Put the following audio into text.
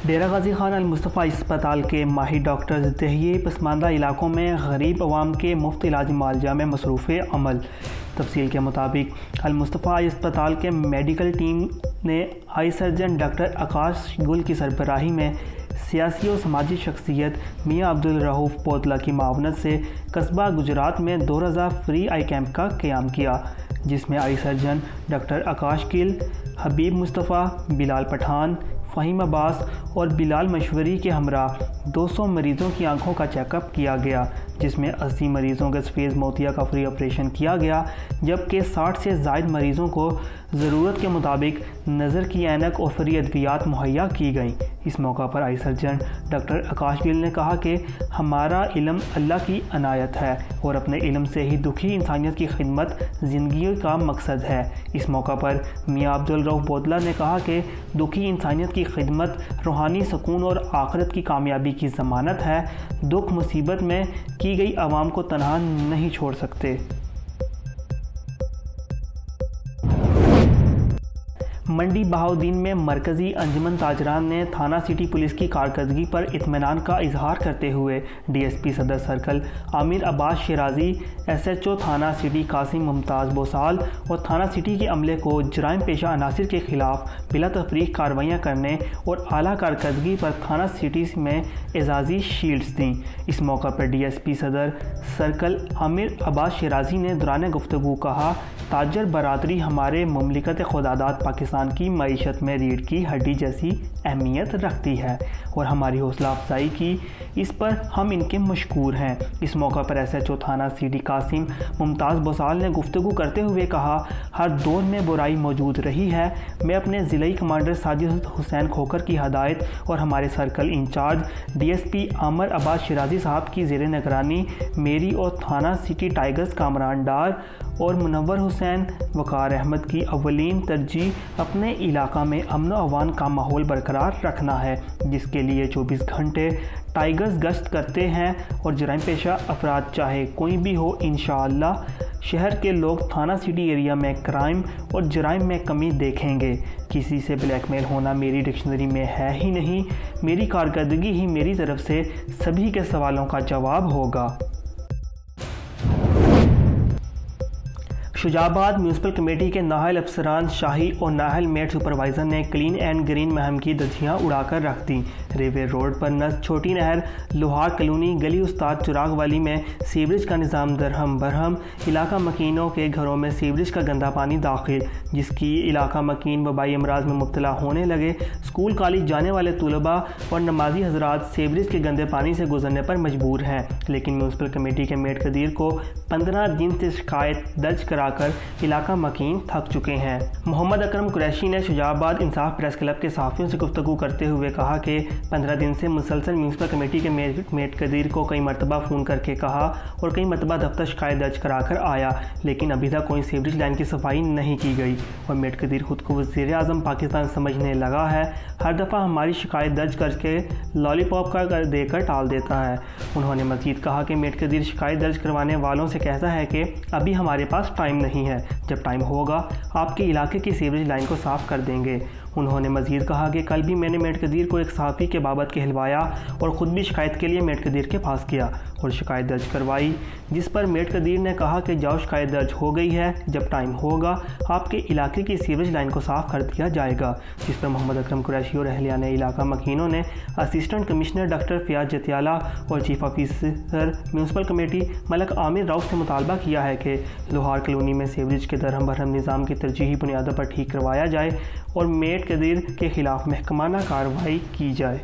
ڈیرہ غازی خان المصطفیٰ اسپتال کے ماہر ڈاکٹرز تہیے پسماندہ علاقوں میں غریب عوام کے مفت علاج معالجہ میں مصروف عمل۔ تفصیل کے مطابق المصطفیٰ اسپتال کے میڈیکل ٹیم نے آئی سرجن ڈاکٹر آکاش گل کی سربراہی میں سیاسی و سماجی شخصیت میاں عبدالرؤف بودلہ کی معاونت سے قصبہ گجرات میں 2 روزہ فری آئی کیمپ کا قیام کیا، جس میں آئی سرجن ڈاکٹر آکاش گل، حبیب مصطفیٰ، بلال پٹھان، فہیم عباس اور بلال مشوری کے ہمراہ 200 مریضوں کی آنکھوں کا چیک اپ کیا گیا، جس میں 80 مریضوں کے سفید موتیا کا فری آپریشن کیا گیا، جبکہ 60 سے زائد مریضوں کو ضرورت کے مطابق نظر کی اینک اور فری ادویات مہیا کی گئیں۔ اس موقع پر آئی سرجن ڈاکٹر آکاش گل نے کہا کہ ہمارا علم اللہ کی عنایت ہے اور اپنے علم سے ہی دکھی انسانیت کی خدمت زندگی کا مقصد ہے۔ اس موقع پر میاں عبدالرؤف بودلہ نے کہا کہ دکھی انسانیت کی خدمت روحانی سکون اور آخرت کی کامیابی کی ضمانت ہے۔ دکھ مصیبت میں کی گئی عوام کو تنہا نہیں چھوڑ سکتے۔ منڈی بہاؤالدین میں مرکزی انجمن تاجران نے تھانہ سٹی پولیس کی کارکردگی پر اطمینان کا اظہار کرتے ہوئے ڈی ایس پی صدر سرکل عامر Abbas Shirazi, S H O تھانہ سٹی قاسم ممتاز بوسال اور تھانہ سٹی کے عملے کو جرائم پیشہ عناصر کے خلاف بلا تفریق کارروائیاں کرنے اور اعلیٰ کارکردگی پر تھانہ سٹی میں اعزازی شیلڈز دیں۔ اس موقع پر ڈی ایس پی صدر سرکل عامر عباس شیرازی نے دوران گفتگو کہا، تاجر برادری ہمارے مملکت خداداد پاکستان کی معیشت میں ریڑھ کی ہڈی جیسی اہمیت رکھتی ہے اور ہماری حوصلہ افزائی کی، اس پر ہم ان کے مشکور ہیں۔ اس موقع پر ایس ایچ او تھانہ سٹی قاسم ممتاز بوسال نے گفتگو کرتے ہوئے کہا، ہر دور میں برائی موجود رہی ہے۔ میں اپنے ضلعی کمانڈر ساجد حسین کھوکھر کی ہدایت اور ہمارے circle incharge D S P Aamir Abbas Shirazi صاحب کی زیر نگرانی میری اور تھانہ سٹی ٹائیگرز کامران ڈار اور منور حسین وقار احمد کی اولین ترجیح اپنے علاقہ میں امن و امان کا ماحول برقرار رکھنا ہے، جس کے لیے 24 گھنٹے ٹائیگرز گشت کرتے ہیں اور جرائم پیشہ افراد چاہے کوئی بھی ہو، انشاءاللہ شہر کے لوگ تھانہ سٹی ایریا میں کرائم اور جرائم میں کمی دیکھیں گے۔ کسی سے بلیک میل ہونا میری ڈکشنری میں ہے ہی نہیں۔ میری کارکردگی ہی میری طرف سے سبھی کے سوالوں کا جواب ہوگا۔ شجاع آباد میونسپل کمیٹی کے نااہل افسران شاہی اور نااہل میٹ سپروائزر نے کلین اینڈ گرین مہم کی دھجیاں اڑا کر رکھ دیں۔ ریوے روڈ پر نزد چھوٹی نہر، لوہار کالونی، گلی استاد چراغ والی میں سیوریج کا نظام درہم برہم، علاقہ مکینوں کے گھروں میں سیوریج کا گندا پانی داخل، جس کی علاقہ مکین وبائی امراض میں مبتلا ہونے لگے۔ اسکول کالج جانے والے طلباء اور نمازی حضرات سیوریج کے گندے پانی سے گزرنے پر مجبور ہیں، لیکن میونسپل کمیٹی کے میٹ قدیر کو 15 دن سے شکایت درج کرا کر علاقہ مکین تھک چکے ہیں۔ محمد اکرم قریشی نے شجاع آباد انصاف پریس کلب کے صحافیوں سے گفتگو کرتے ہوئے کہا کہ 15 دن سے مسلسل میونسپل کمیٹی کے میٹ قدیر کو کئی مرتبہ فون کر کے کہا اور کئی مرتبہ دفتر شکایت درج کرا کر آیا، لیکن ابھی تک کوئی سیوریج لائن کی صفائی نہیں کی گئی اور میٹ قدیر خود کو وزیر اعظم پاکستان سمجھنے لگا ہے۔ ہر دفعہ ہماری شکایت درج کر کے لالی پاپ کا دے کر ٹال دیتا ہے۔ انہوں نے مزید کہا کہ میٹ قدیر شکایت درج کروانے والوں سے کہتا ہے کہ ابھی ہمارے پاس ٹائم نہیں ہے، جب ٹائم ہوگا آپ کے علاقے کی سیوریج لائن کو صاف کر دیں گے۔ انہوں نے مزید کہا کہ کل بھی میں نے میٹ قدیر کو ایک صحافی کے بابت کہلوایا اور خود بھی شکایت کے لیے میٹ قدیر کے پاس گیا اور شکایت درج کروائی، جس پر میٹ قدیر نے کہا کہ جاؤ شکایت درج ہو گئی ہے، جب ٹائم ہوگا آپ کے علاقے کی سیوریج لائن کو صاف کر دیا جائے گا، جس پر محمد اکرم قریشی اور اہلیان علاقہ مکینوں نے اسسٹنٹ کمشنر ڈاکٹر فیاض جتیالہ اور چیف آفیسر میونسپل کمیٹی ملک عامر راؤف سے مطالبہ کیا ہے کہ لوہار کالونی میں سیوریج کے درہم برہم نظام کی ترجیحی بنیادوں پر ٹھیک کروایا جائے اور میٹ قدیر کے خلاف محکمانہ کارروائی کی جائے۔